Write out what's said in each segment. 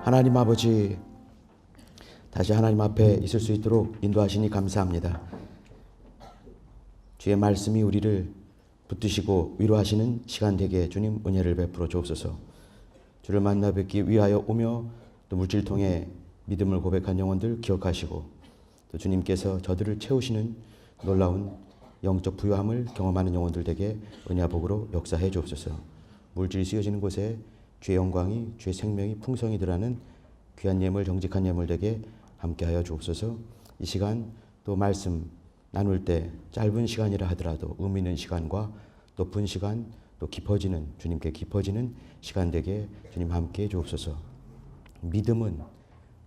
하나님 아버지, 다시 하나님 앞에 있을 수 있도록 인도하시니 감사합니다. 주의 말씀이 우리를 붙드시고 위로하시는 시간 되게 주님 은혜를 베풀어 주옵소서. 주를 만나 뵙기 위하여 오며 또 물질 통해 믿음을 고백한 영혼들 기억하시고, 또 주님께서 저들을 채우시는 놀라운 영적 부유함을 경험하는 영혼들 되게 은혜와 복으로 역사해 주옵소서. 물질이 쓰여지는 곳에 주의 영광이, 주의 생명이 풍성히 드러나는 귀한 예물, 정직한 예물 되게 함께하여 주옵소서. 이 시간 또 말씀 나눌 때 짧은 시간이라 하더라도 의미 있는 시간과 높은 시간, 또 깊어지는, 주님께 깊어지는 시간 되게 주님 함께해 주옵소서. 믿음은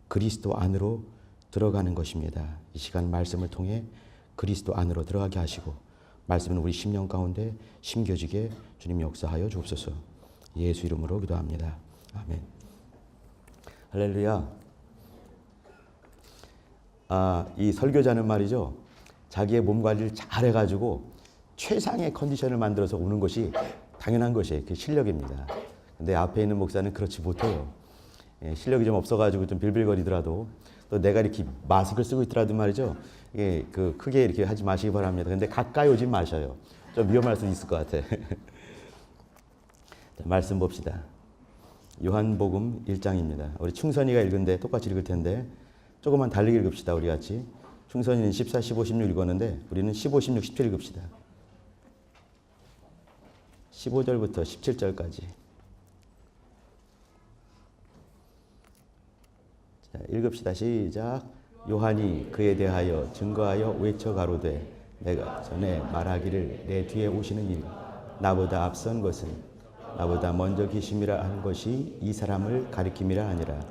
그리스도 안으로 들어가는 것입니다. 이 시간 말씀을 통해 그리스도 안으로 들어가게 하시고, 말씀은 우리 심령 가운데 심겨지게 주님 역사하여 주옵소서. 예수 이름으로 기도합니다. 아멘. 할렐루야. 이 설교자는 말이죠, 자기의 몸 관리를 잘 해가지고 최상의 컨디션을 만들어서 오는 것이 당연한 것이에요. 그게 실력입니다. 근데 앞에 있는 목사는 그렇지 못해요. 실력이 좀 없어가지고 좀 빌빌거리더라도, 또 내가 이렇게 마스크를 쓰고 있더라도 말이죠, 이게 크게 이렇게 하지 마시기 바랍니다. 근데 가까이 오지 마셔요. 좀 위험할 수 있을 것 같아. 자, 말씀 봅시다. 요한복음 1장입니다. 우리 충선이가 읽은데 똑같이 읽을 텐데 조금만 달리기 읽읍시다. 우리 같이. 충선이는 14, 15, 16 읽었는데 우리는 15, 16, 17 읽읍시다. 15절부터 17절까지. 자, 읽읍시다. 시작. 요한이 그에 대하여 증거하여 외쳐 가로되, 내가 전에 말하기를 내 뒤에 오시는 일, 나보다 앞선 것은 나보다 먼저 계심이라 한 것이 이 사람을 가리킴이라 하니라.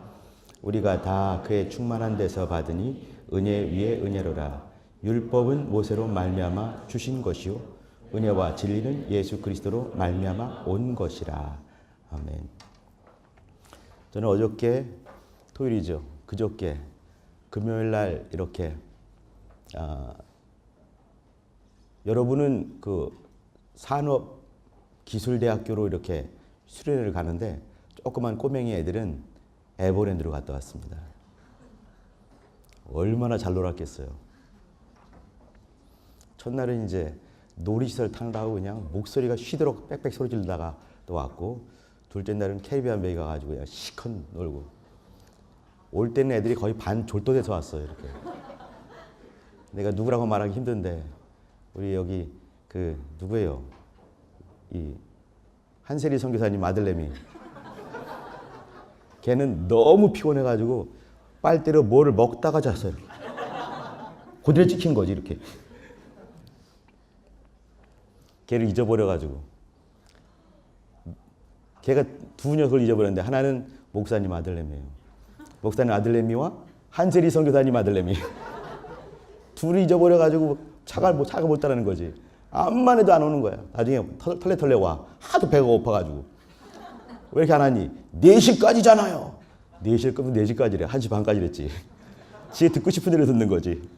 우리가 다 그의 충만한 데서 받으니 은혜 위에 은혜로라. 율법은 모세로 말미암아 주신 것이요 은혜와 진리는 예수 그리스도로 말미암아 온 것이라. 아멘. 저는 어저께 토요일이죠. 그저께 금요일 날 이렇게 여러분은 그 산업기술대학교로 이렇게 수련회를 가는데, 조그만 꼬맹이 애들은 에버랜드로 갔다 왔습니다. 얼마나 잘 놀았겠어요. 첫날은 이제 놀이시설 타느라고 그냥 목소리가 쉬도록 빽빽 소리 지르다가 또 왔고, 둘째 날은 캐리비안 베이 가가지고 그냥 시컷 놀고, 올 때는 애들이 거의 반 졸도돼서 왔어요. 이렇게. 내가 누구라고 말하기 힘든데, 우리 여기 누구예요? 이 한세리 선교사님 아들내미. 걔는 너무 피곤해가지고 빨대로 뭐를 먹다가 잤어요. 고디를 찍힌 거지 이렇게. 걔를 잊어버려가지고. 걔가 두 녀석을 잊어버렸는데, 하나는 목사님 아들내미예요. 목사님 아들내미와 한세리 선교사님 아들내미. 둘이 잊어버려가지고 차가 못 따라는 거지. 암만 해도 안 오는 거야. 나중에 털레 와. 하도 배가 고파가지고. 왜 이렇게 안 하니? 4시까지잖아요. 4시를 끄면 4시까지래. 1시 반까지랬지. 지에 듣고 싶은 대로 듣는 거지.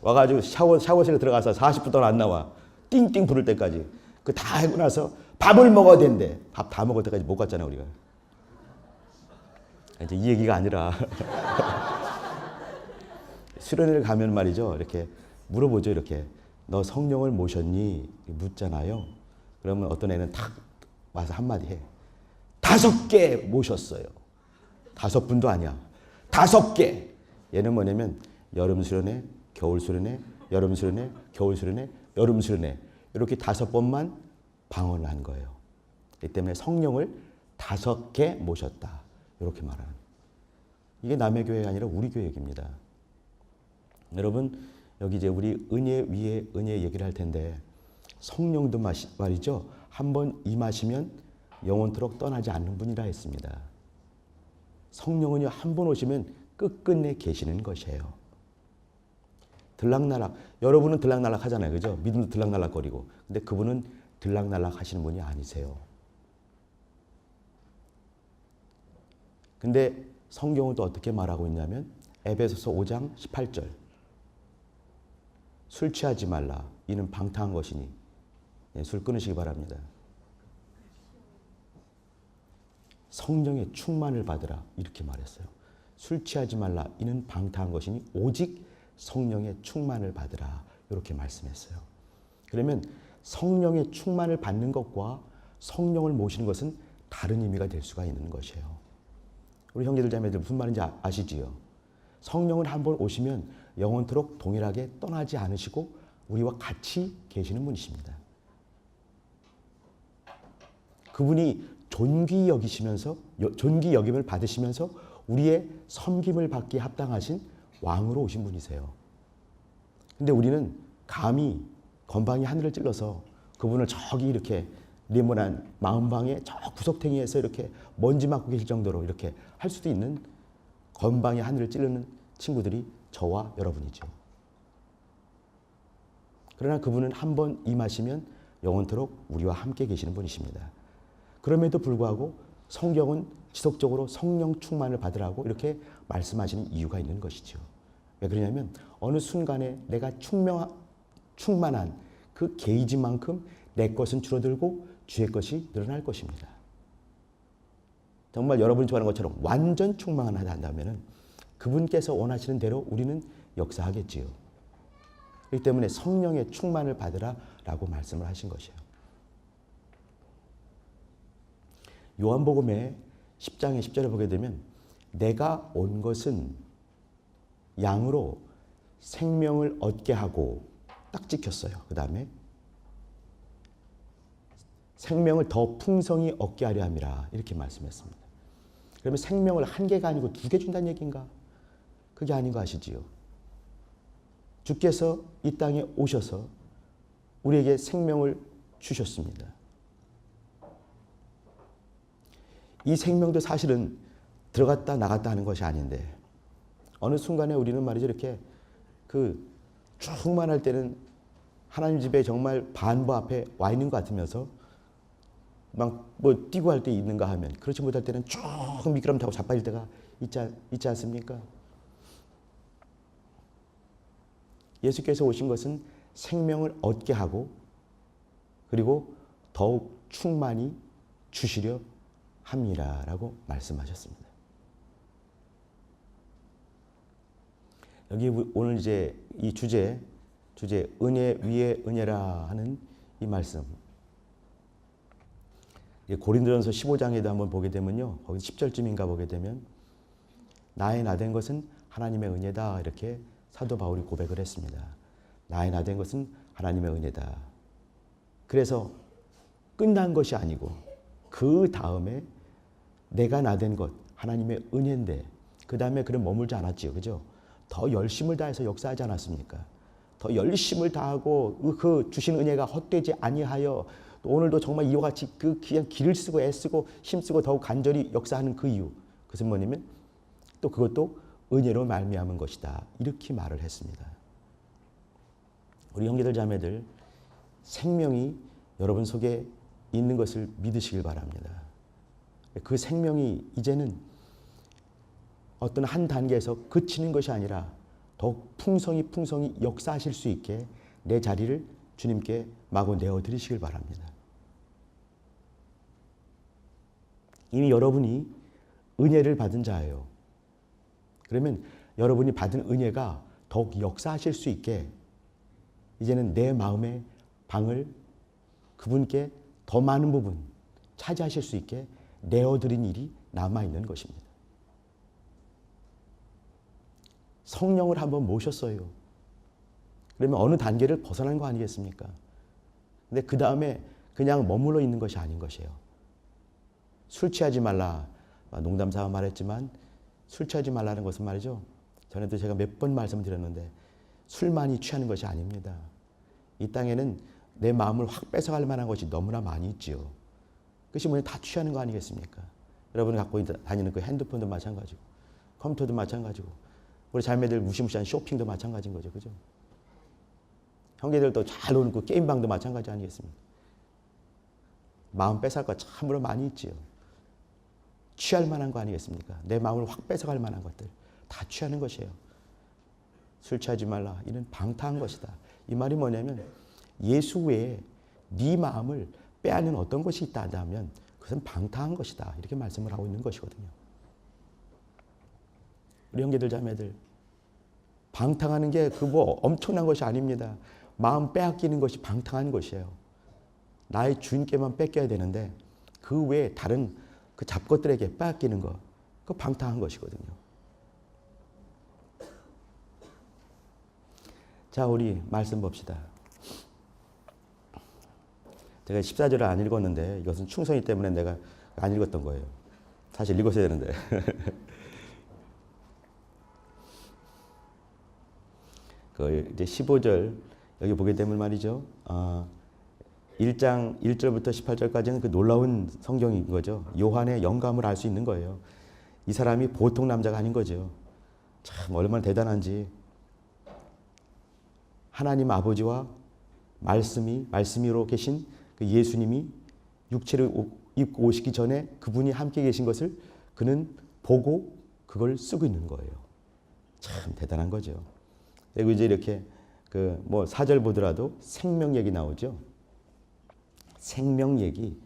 와가지고 샤워실에 들어가서 40분 동안 안 나와. 띵띵 부를 때까지. 그 다 하고 나서 밥을 먹어야 된대. 밥 다 먹을 때까지 못 갔잖아, 우리가. 이제 이 얘기가 아니라. 수련회를 가면 말이죠, 이렇게 물어보죠. 이렇게. 너 성령을 모셨니? 묻잖아요. 그러면 어떤 애는 탁 와서 한마디 해. 5개 모셨어요. 5분도 아니야. 5개. 얘는 뭐냐면 여름 수련회, 겨울 수련회, 여름 수련회, 겨울 수련회, 여름 수련회, 이렇게 5번만 방언을 한 거예요. 이 때문에 성령을 5개 모셨다. 이렇게 말하는. 이게 남의 교회가 아니라 우리 교회 얘기입니다. 여러분, 여기 이제 우리 은혜 위에 은혜 얘기를 할 텐데, 성령도 말이죠, 한번 임하시면 영원토록 떠나지 않는 분이라 했습니다. 성령은요, 한번 오시면 끝끝내 계시는 것이에요. 들락날락, 여러분은 들락날락 하잖아요. 그죠? 믿음도 들락날락거리고. 근데 그분은 들락날락 하시는 분이 아니세요. 근데 성경은 또 어떻게 말하고 있냐면, 에베소서 5장 18절. 술 취하지 말라. 이는 방탕한 것이니. 술 끊으시기 바랍니다. 성령의 충만을 받으라 이렇게 말했어요. 술 취하지 말라 이는 방탕한 것이니 오직 성령의 충만을 받으라 이렇게 말씀했어요. 그러면 성령의 충만을 받는 것과 성령을 모시는 것은 다른 의미가 될 수가 있는 것이에요. 우리 형제들 자매들 무슨 말인지 아시지요? 성령을 한번 오시면 영원토록 동일하게 떠나지 않으시고 우리와 같이 계시는 분이십니다. 그분이 존귀 여김을 받으시면서 우리의 섬김을 받기에 합당하신 왕으로 오신 분이세요. 근데 우리는 감히 건방이 하늘을 찔러서 그분을 저기 이렇게 네모난 마음방에 저 구석탱이에서 이렇게 먼지 맡고 계실 정도로 이렇게 할 수도 있는 건방이 하늘을 찌르는 친구들이 저와 여러분이죠. 그러나 그분은 한번 임하시면 영원토록 우리와 함께 계시는 분이십니다. 그럼에도 불구하고 성경은 지속적으로 성령 충만을 받으라고 이렇게 말씀하시는 이유가 있는 것이죠. 왜 그러냐면 어느 순간에 내가 충만한 그 게이지만큼 내 것은 줄어들고 주의 것이 늘어날 것입니다. 정말 여러분이 좋아하는 것처럼 완전 충만하다 한다면 그분께서 원하시는 대로 우리는 역사하겠지요. 그렇기 때문에 성령의 충만을 받으라라고 말씀을 하신 것이에요. 요한복음의 10장의 10절에 보게 되면 내가 온 것은 양으로 생명을 얻게 하고 딱 찍혔어요. 그 다음에 생명을 더 풍성히 얻게 하려 함이라 이렇게 말씀했습니다. 그러면 생명을 한 개가 아니고 두 개 준다는 얘기인가? 그게 아닌 거 아시지요? 주께서 이 땅에 오셔서 우리에게 생명을 주셨습니다. 이 생명도 사실은 들어갔다 나갔다 하는 것이 아닌데 어느 순간에 우리는 말이죠 이렇게 그 충만할 때는 하나님 집에 정말 반보 앞에 와 있는 것 같으면서 막 뭐 뛰고 할 때 있는가 하면 그렇지 못할 때는 쭉 미끄럼 타고 자빠질 때가 있지 않습니까? 예수께서 오신 것은 생명을 얻게 하고 그리고 더욱 충만히 주시려 함이라라고 말씀하셨습니다. 여기 오늘 이제 이 주제 은혜 위에 은혜라 하는 이 말씀. 고린도전서 15장에도 한번 보게 되면요. 거기 10절쯤인가 보게 되면 나의 나된 것은 하나님의 은혜다 이렇게 사도 바울이 고백을 했습니다. 나의 나된 것은 하나님의 은혜다. 그래서 끝난 것이 아니고 그 다음에 내가 나된 것 하나님의 은혜인데 그 다음에 그런 머물지 않았지요. 그죠? 더 열심을 다해서 역사하지 않았습니까? 더 열심을 다하고 그 주신 은혜가 헛되지 아니하여 또 오늘도 정말 이와 같이 그 그냥 길을 쓰고 애쓰고 힘쓰고 더욱 간절히 역사하는 그 이유 그것은 뭐냐면 또 그것도 은혜로 말미암은 것이다 이렇게 말을 했습니다. 우리 형제들 자매들 생명이 여러분 속에 있는 것을 믿으시길 바랍니다. 그 생명이 이제는 어떤 한 단계에서 그치는 것이 아니라 더욱 풍성히 역사하실 수 있게 내 자리를 주님께 마구 내어드리시길 바랍니다. 이미 여러분이 은혜를 받은 자예요. 그러면 여러분이 받은 은혜가 더욱 역사하실 수 있게 이제는 내 마음의 방을 그분께 더 많은 부분 차지하실 수 있게 내어드린 일이 남아있는 것입니다. 성령을 한번 모셨어요. 그러면 어느 단계를 벗어난 거 아니겠습니까? 근데 그 다음에 그냥 머물러 있는 것이 아닌 것이에요. 술 취하지 말라. 농담 삼아 말했지만 술 취하지 말라는 것은 말이죠. 전에도 제가 몇 번 말씀드렸는데 술만이 취하는 것이 아닙니다. 이 땅에는 내 마음을 확 뺏어갈 만한 것이 너무나 많이 있지요. 그것이 뭐냐 다 취하는 거 아니겠습니까? 여러분이 갖고 다니는 그 핸드폰도 마찬가지고 컴퓨터도 마찬가지고 우리 자매들 무시무시한 쇼핑도 마찬가지인 거죠. 그죠? 형제들도 잘 노는 그 게임방도 마찬가지 아니겠습니까? 마음 뺏어갈 거 참으로 많이 있지요. 취할 만한 거 아니겠습니까? 내 마음을 확 뺏어갈 만한 것들 다 취하는 것이에요. 술 취하지 말라. 이는 방탕한 것이다. 이 말이 뭐냐면 예수 외에 네 마음을 빼앗는 어떤 것이 있다 하면 그것은 방탕한 것이다. 이렇게 말씀을 하고 있는 것이거든요. 우리 형제들 자매들, 방탕하는 게 그 뭐 엄청난 것이 아닙니다. 마음 빼앗기는 것이 방탕한 것이에요. 나의 주인께만 뺏겨야 되는데 그 외에 다른 그 잡것들에게 빼앗기는 거, 그 방탕한 것이거든요. 자, 우리 말씀 봅시다. 제가 14절을 안 읽었는데 이것은 충성이 때문에 내가 안 읽었던 거예요. 사실 읽었어야 되는데. 그 이제 15절 여기 보게 되면 말이죠. 1장 1절부터 18절까지는 그 놀라운 성경인 거죠. 요한의 영감을 알 수 있는 거예요. 이 사람이 보통 남자가 아닌 거죠. 참 얼마나 대단한지. 하나님 아버지와 말씀이로 계신 그 예수님이 육체를 입고 오시기 전에 그분이 함께 계신 것을 그는 보고 그걸 쓰고 있는 거예요. 참 대단한 거죠. 그리고 이제 이렇게 그 뭐 4절 보더라도 생명 얘기 나오죠. 생명 얘기,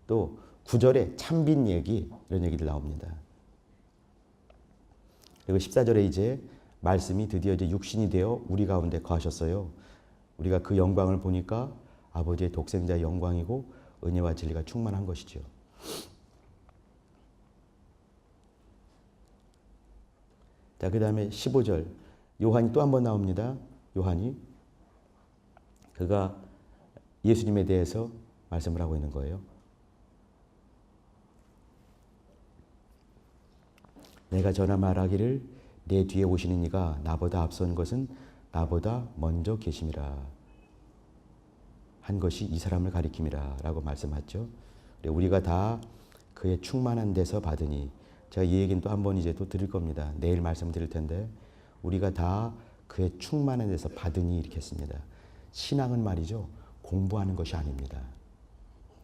또 9절에 참빈 얘기, 이런 얘기들 나옵니다. 그리고 14절에 이제 말씀이 드디어 이제 육신이 되어 우리 가운데 거하셨어요. 우리가 그 영광을 보니까 아버지의 독생자의 영광이고 은혜와 진리가 충만한 것이죠. 자, 그 다음에 15절 요한이 또 한 번 나옵니다. 요한이 그가 예수님에 대해서 말씀을 하고 있는 거예요. 내가 전하 말하기를 내 뒤에 오시는 이가 나보다 앞선 것은 나보다 먼저 계심이라 한 것이 이 사람을 가리킴이라 라고 말씀하죠. 우리가 다 그의 충만한 데서 받으니, 제가 이 얘기는 또 한 번 이제 또 드릴 겁니다. 내일 말씀드릴 텐데, 우리가 다 그의 충만한 데서 받으니 이렇게 했습니다. 신앙은 말이죠, 공부하는 것이 아닙니다.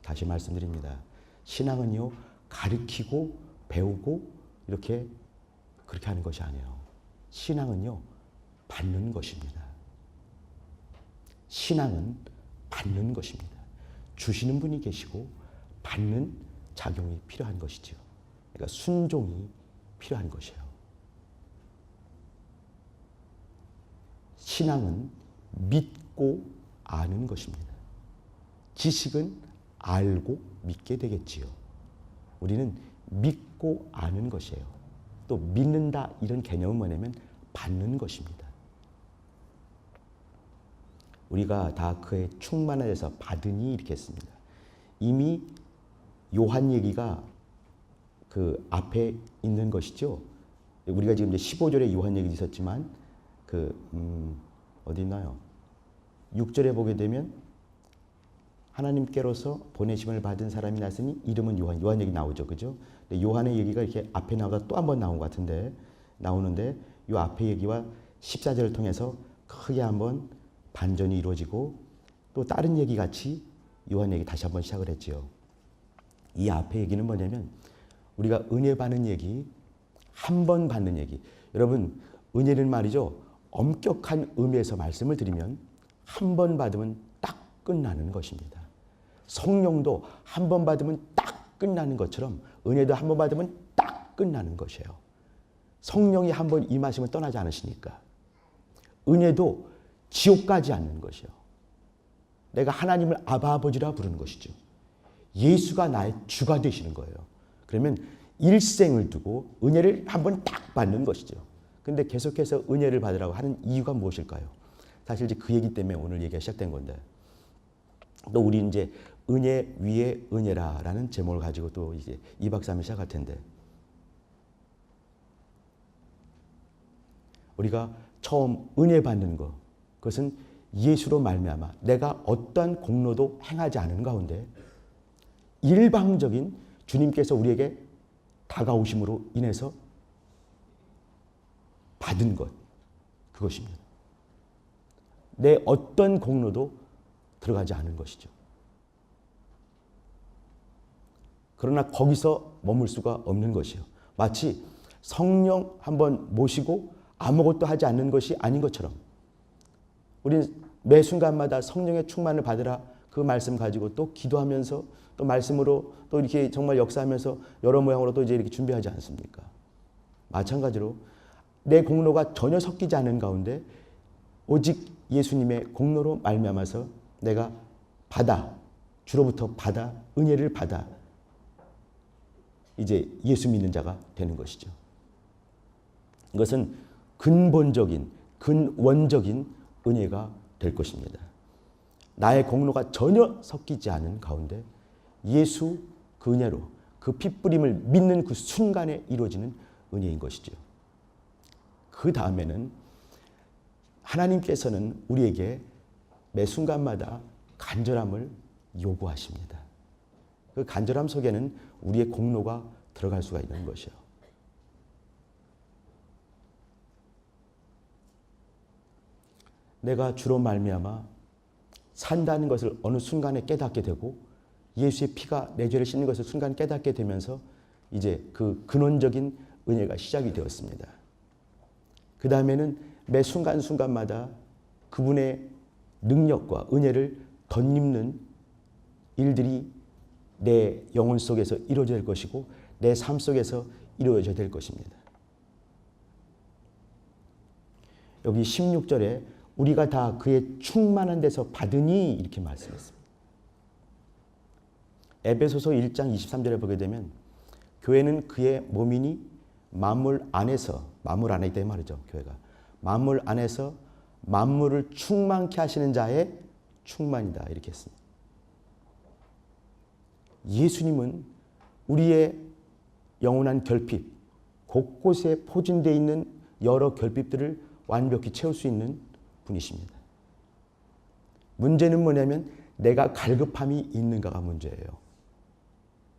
다시 말씀드립니다. 신앙은요, 가르치고 배우고 이렇게 그렇게 하는 것이 아니에요. 신앙은요, 받는 것입니다. 신앙은 받는 것입니다. 주시는 분이 계시고 받는 작용이 필요한 것이죠. 그러니까 순종이 필요한 것이에요. 신앙은 믿고 아는 것입니다. 지식은 알고 믿게 되겠지요. 우리는 믿고 아는 것이에요. 또 믿는다 이런 개념은 뭐냐면 받는 것입니다. 우리가 다 그의 충만한 데서 받으니 이렇게 했습니다. 이미 요한 얘기가 그 앞에 있는 것이죠. 우리가 지금 이제 15절에 요한 얘기 있었지만 어디 있나요? 6절에 보게 되면 하나님께로서 보내심을 받은 사람이 났으니 이름은 요한. 요한 얘기 나오죠, 그죠? 요한의 얘기가 이렇게 앞에 나오다 또 한 번 나온 것 같은데 나오는데 이 앞에 얘기와 14절을 통해서 크게 한번 반전이 이루어지고 또 다른 얘기 같이 요한 얘기 다시 한번 시작을 했지요. 이 앞에 얘기는 뭐냐면 우리가 은혜 받는 얘기, 한 번 받는 얘기. 여러분, 은혜는 말이죠, 엄격한 의미에서 말씀을 드리면 한 번 받으면 딱 끝나는 것입니다. 성령도 한 번 받으면 딱 끝나는 것처럼 은혜도 한 번 받으면 딱 끝나는 것이에요. 성령이 한 번 임하시면 떠나지 않으시니까. 은혜도 지옥 가지 않는 것이요. 내가 하나님을 아바 아버지라 부르는 것이죠. 예수가 나의 주가 되시는 거예요. 그러면 일생을 두고 은혜를 한번 딱 받는 것이죠. 근데 계속해서 은혜를 받으라고 하는 이유가 무엇일까요? 사실 이제 그 얘기 때문에 오늘 얘기가 시작된 건데, 또 우리 이제 은혜 위에 은혜라라는 제목을 가지고 또 이제 2박 3일 시작할 텐데, 우리가 처음 은혜 받는 것, 그것은 예수로 말미암아 내가 어떠한 공로도 행하지 않은 가운데 일방적인 주님께서 우리에게 다가오심으로 인해서 받은 것, 그것입니다. 내 어떤 공로도 들어가지 않은 것이죠. 그러나 거기서 머물 수가 없는 것이요. 마치 성령 한번 모시고 아무것도 하지 않는 것이 아닌 것처럼 우리는 매 순간마다 성령의 충만을 받으라 그 말씀 가지고 또 기도하면서 또 말씀으로 또 이렇게 정말 역사하면서 여러 모양으로 또 이제 이렇게 준비하지 않습니까? 마찬가지로 내 공로가 전혀 섞이지 않은 가운데 오직 예수님의 공로로 말미암아서 내가 주로부터 은혜를 받아 이제 예수 믿는 자가 되는 것이죠. 이것은 근원적인 은혜가 될 것입니다. 나의 공로가 전혀 섞이지 않은 가운데 예수 그 은혜로 그 핏부림을 믿는 그 순간에 이루어지는 은혜인 것이죠. 그 다음에는 하나님께서는 우리에게 매 순간마다 간절함을 요구하십니다. 그 간절함 속에는 우리의 공로가 들어갈 수가 있는 것이요. 내가 주로 말미암아 산다는 것을 어느 순간에 깨닫게 되고 예수의 피가 내 죄를 씻는 것을 순간 깨닫게 되면서 이제 그 근원적인 은혜가 시작이 되었습니다. 그 다음에는 매 순간순간마다 그분의 능력과 은혜를 덧입는 일들이 내 영혼 속에서 이루어져야 될 것이고 내 삶 속에서 이루어져야 될 것입니다. 여기 16절에 우리가 다 그의 충만한 데서 받으니 이렇게 말씀했습니다. 에베소서 1장 23절에 보게 되면 교회는 그의 몸이니 만물 안에 있다 이 말이죠. 교회가 만물 안에서 만물을 충만케 하시는 자의 충만이다 이렇게 했습니다. 예수님은 우리의 영원한 결핍, 곳곳에 포진되어 있는 여러 결핍들을 완벽히 채울 수 있는 분이십니다. 문제는 뭐냐면 내가 갈급함이 있는가가 문제예요.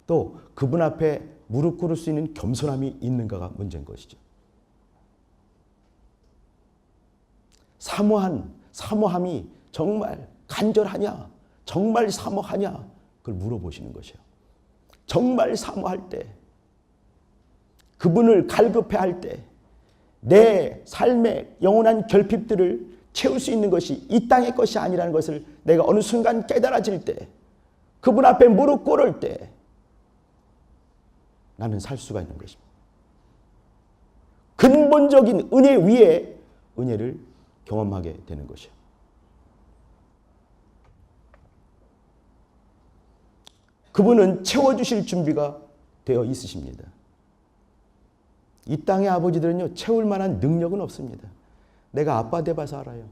또 그분 앞에 무릎 꿇을 수 있는 겸손함이 있는가가 문제인 것이죠. 사모함이 정말 간절하냐? 정말 사모하냐? 그걸 물어보시는 것이에요. 정말 사모할 때, 그분을 갈급해할 때, 내 삶의 영원한 결핍들을 채울 수 있는 것이 이 땅의 것이 아니라는 것을 내가 어느 순간 깨달아질 때, 그분 앞에 무릎 꿇을 때 나는 살 수가 있는 것입니다. 근본적인 은혜 위에 은혜를 경험하게 되는 것이요. 그분은 채워주실 준비가 되어 있으십니다. 이 땅의 아버지들은요, 채울 만한 능력은 없습니다. 내가 아빠 돼봐서 알아요.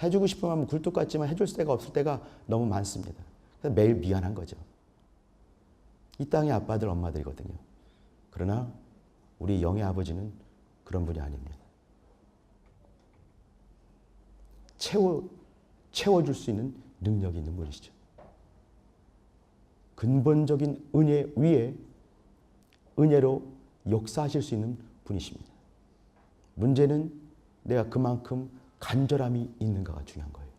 해주고 싶으면 하면 굴뚝 같지만 해줄 때가 없을 때가 너무 많습니다. 그래서 매일 미안한 거죠. 이 땅의 아빠들, 엄마들이거든요. 그러나 우리 영의 아버지는 그런 분이 아닙니다. 채워줄 수 있는 능력이 있는 분이시죠. 근본적인 은혜 위에 은혜로 역사하실 수 있는 분이십니다. 문제는 내가 그만큼 간절함이 있는가가 중요한 거예요.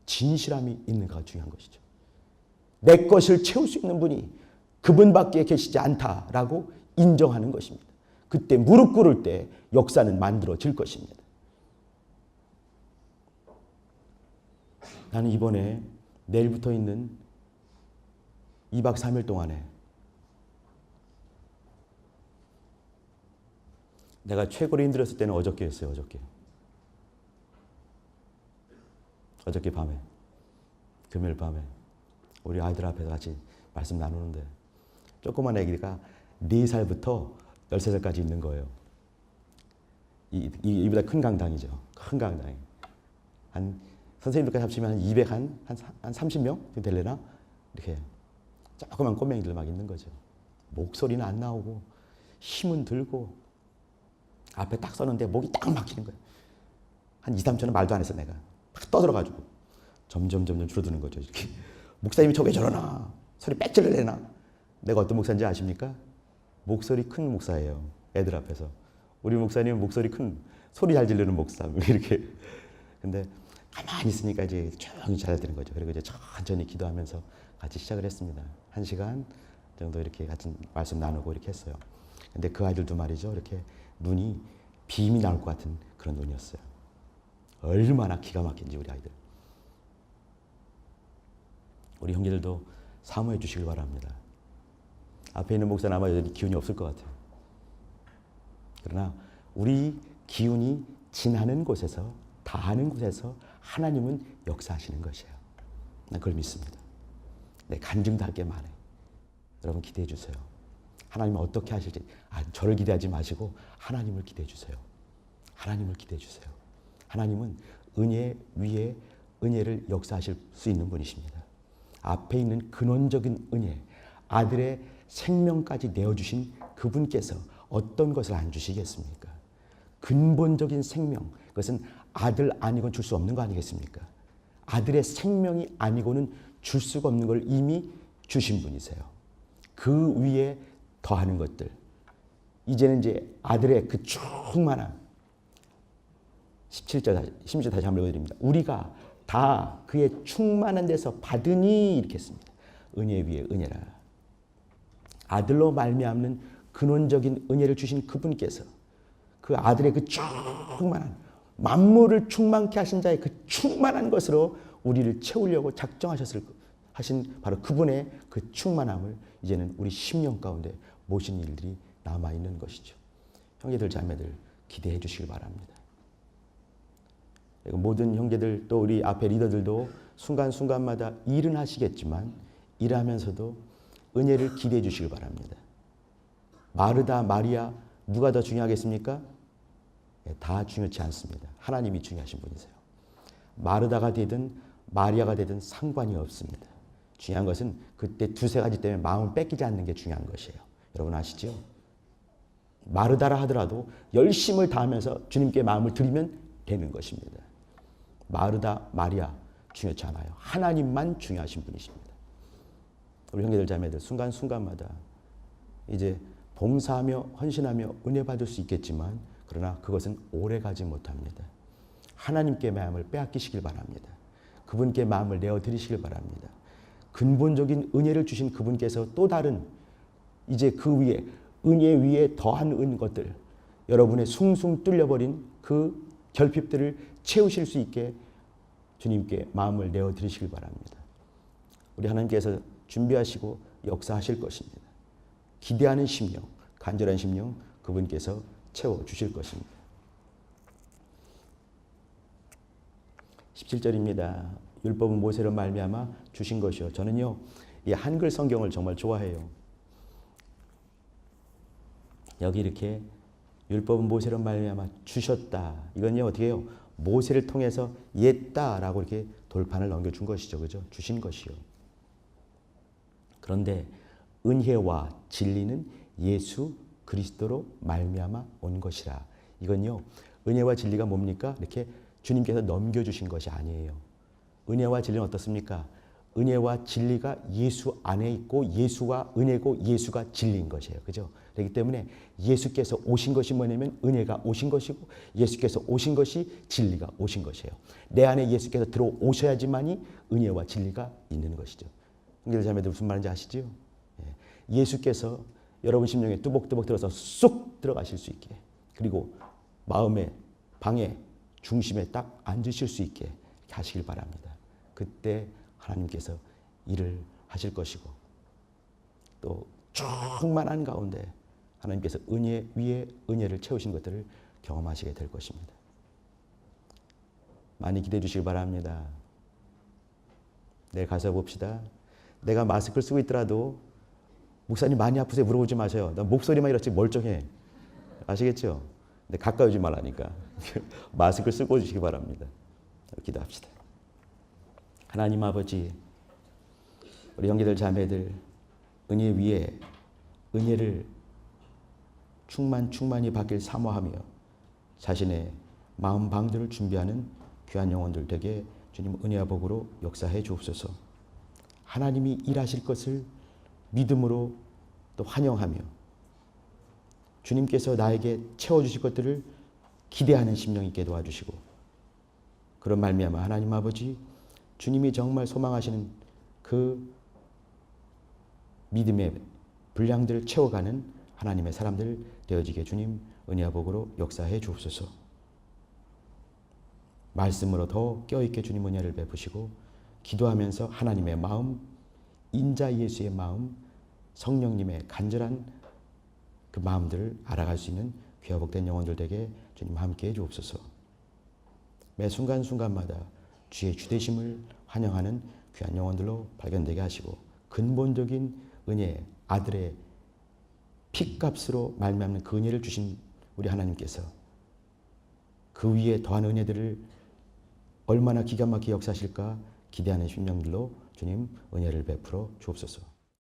진실함이 있는가가 중요한 것이죠. 내 것을 채울 수 있는 분이 그분밖에 계시지 않다라고 인정하는 것입니다. 그때 무릎 꿇을 때 역사는 만들어질 것입니다. 나는 이번에 내일부터 있는 2박 3일 동안에 내가 최고로 힘들었을 때는 어저께였어요. 어저께 밤에, 금요일 밤에 우리 아이들 앞에서 같이 말씀 나누는데 조그만 아기가 4살부터 13살까지 있는 거예요. 이보다 큰 강당이죠. 큰 강당이. 한 선생님들까지 합치면 한 200, 한 30명 되려나? 이렇게 조그만 꼬맹이들 막 있는 거죠. 목소리는 안 나오고 힘은 들고 앞에 딱 서는데 목이 딱 막히는 거예요. 한 2, 3초는 말도 안 했어 내가. 딱 떠들어가지고 점점 줄어드는 거죠. 이렇게. 목사님이 저 왜 저러나? 소리 빽질을 내나? 내가 어떤 목사인지 아십니까? 목소리 큰 목사예요. 애들 앞에서. 우리 목사님은 목소리 큰, 소리 잘 지르는 목사. 이렇게. 근데 가만히 있으니까 이제 조용히 잘 되는 거죠. 그리고 이제 천천히 기도하면서 같이 시작을 했습니다. 1시간 정도 이렇게 같이 말씀 나누고 이렇게 했어요. 근데 그 아이들도 말이죠. 이렇게 눈이 빔이 나올 것 같은 그런 눈이었어요. 얼마나 기가 막힌지 우리 아이들. 우리 형제들도 사모해 주시길 바랍니다. 앞에 있는 목사는 아마 여전히 기운이 없을 것 같아요. 그러나 우리 기운이 지나는 곳에서, 다하는 곳에서 하나님은 역사하시는 것이에요. 난 그걸 믿습니다. 내 간증도 할 게 많아요. 여러분 기대해 주세요. 하나님은 어떻게 하실지 저를 기대하지 마시고 하나님을 기대해 주세요. 하나님을 기대해 주세요. 하나님은 은혜 위에 은혜를 역사하실 수 있는 분이십니다. 앞에 있는 근원적인 은혜, 아들의 생명까지 내어주신 그분께서 어떤 것을 안 주시겠습니까? 근본적인 생명, 그것은 아들 아니고는 줄 수 없는 거 아니겠습니까? 아들의 생명이 아니고는 줄 수가 없는 걸 이미 주신 분이세요. 그 위에 더하는 것들. 이제는 이제 아들의 그 충만한 16절 다시 한번 읽어드립니다. 우리가 다 그의 충만한 데서 받으니 이렇게 했습니다. 은혜 위에 은혜라. 아들로 말미암는 근원적인 은혜를 주신 그분께서 그 아들의 그 충만한 만물을 충만케 하신 자의 그 충만한 것으로 우리를 채우려고 하신 바로 그분의 그 충만함을 이제는 우리 심령 가운데 모신 일들이 남아있는 것이죠. 형제들 자매들 기대해 주시길 바랍니다. 모든 형제들 또 우리 앞에 리더들도 순간순간마다 일은 하시겠지만 일하면서도 은혜를 기대해 주시길 바랍니다. 마르다, 마리아 누가 더 중요하겠습니까? 다 중요치 않습니다. 하나님이 중요하신 분이세요. 마르다가 되든 마리아가 되든 상관이 없습니다. 중요한 것은 그때 두세 가지 때문에 마음을 뺏기지 않는 게 중요한 것이에요. 여러분 아시죠? 마르다라 하더라도 열심을 다하면서 주님께 마음을 드리면 되는 것입니다. 마르다, 마리아 중요치 않아요. 하나님만 중요하신 분이십니다. 우리 형제들 자매들 순간순간마다 이제 봉사하며 헌신하며 은혜 받을 수 있겠지만 그러나 그것은 오래가지 못합니다. 하나님께 마음을 빼앗기시길 바랍니다. 그분께 마음을 내어드리시길 바랍니다. 근본적인 은혜를 주신 그분께서 또 다른 이제 그 위에 은혜 위에 더한 것들 여러분의 숭숭 뚫려버린 그 결핍들을 채우실 수 있게 주님께 마음을 내어드리시길 바랍니다. 우리 하나님께서 준비하시고 역사하실 것입니다. 기대하는 심령, 간절한 심령 그분께서 채워주실 것입니다. 17절입니다. 율법은 모세로 말미암아 주신 것이요. 저는요, 이 한글 성경을 정말 좋아해요. 여기 이렇게 율법은 모세로 말미암아 주셨다. 이건요 어떻게 해요? 모세를 통해서 옛다라고 이렇게 돌판을 넘겨준 것이죠, 그죠? 주신 것이요. 그런데 은혜와 진리는 예수 그리스도로 말미암아 온 것이라. 이건요 은혜와 진리가 뭡니까? 이렇게 주님께서 넘겨주신 것이 아니에요. 은혜와 진리는 어떻습니까? 은혜와 진리가 예수 안에 있고 예수가 은혜고 예수가 진리인 것이에요. 그죠? 그렇기 때문에 예수께서 오신 것이 뭐냐면 은혜가 오신 것이고 예수께서 오신 것이 진리가 오신 것이에요. 내 안에 예수께서 들어오셔야지만이 은혜와 진리가 있는 것이죠. 형제들 자매들 무슨 말인지 아시죠? 예수께서 여러분 심령에 뚜벅뚜벅 들어서 쏙 들어가실 수 있게 그리고 마음의 방에 중심에 딱 앉으실 수 있게 하시길 바랍니다. 그때 하나님께서 일을 하실 것이고 또 충만한 가운데 하나님께서 은혜 위에 은혜를 채우신 것들을 경험하시게 될 것입니다. 많이 기대해 주시기 바랍니다. 내일 가서 봅시다. 내가 마스크를 쓰고 있더라도 목사님 많이 아프세요? 물어보지 마세요. 나 목소리만 이렇지 멀쩡해. 아시겠죠? 근데 가까이 오지 말라니까. 마스크를 쓰고 주시기 바랍니다. 기도합시다. 하나님 아버지, 우리 형제들 자매들 은혜 위에 은혜를 충만히 받길 사모하며 자신의 마음 방들을 준비하는 귀한 영혼들 되게 주님 은혜와 복으로 역사해 주옵소서. 하나님이 일하실 것을 믿음으로 또 환영하며 주님께서 나에게 채워주실 것들을 기대하는 심령 있게 도와주시고 그런 말미암아 하나님 아버지 주님이 정말 소망하시는 그 믿음의 분량들을 채워가는 하나님의 사람들 되어지게 주님 은혜와 복으로 역사해 주옵소서. 말씀으로 더 껴있게 주님 은혜를 베푸시고 기도하면서 하나님의 마음, 인자 예수의 마음, 성령님의 간절한 그 마음들을 알아갈 수 있는 귀하 복된 영혼들 되게 주님 함께해 주옵소서. 매 순간순간마다 주의 주되심을 환영하는 귀한 영혼들로 발견되게 하시고 근본적인 은혜, 아들의 피값으로 말미암는 그 은혜를 주신 우리 하나님께서 그 위에 더한 은혜들을 얼마나 기가 막히게 역사하실까 기대하는 심령들로 주님 은혜를 베풀어 주옵소서.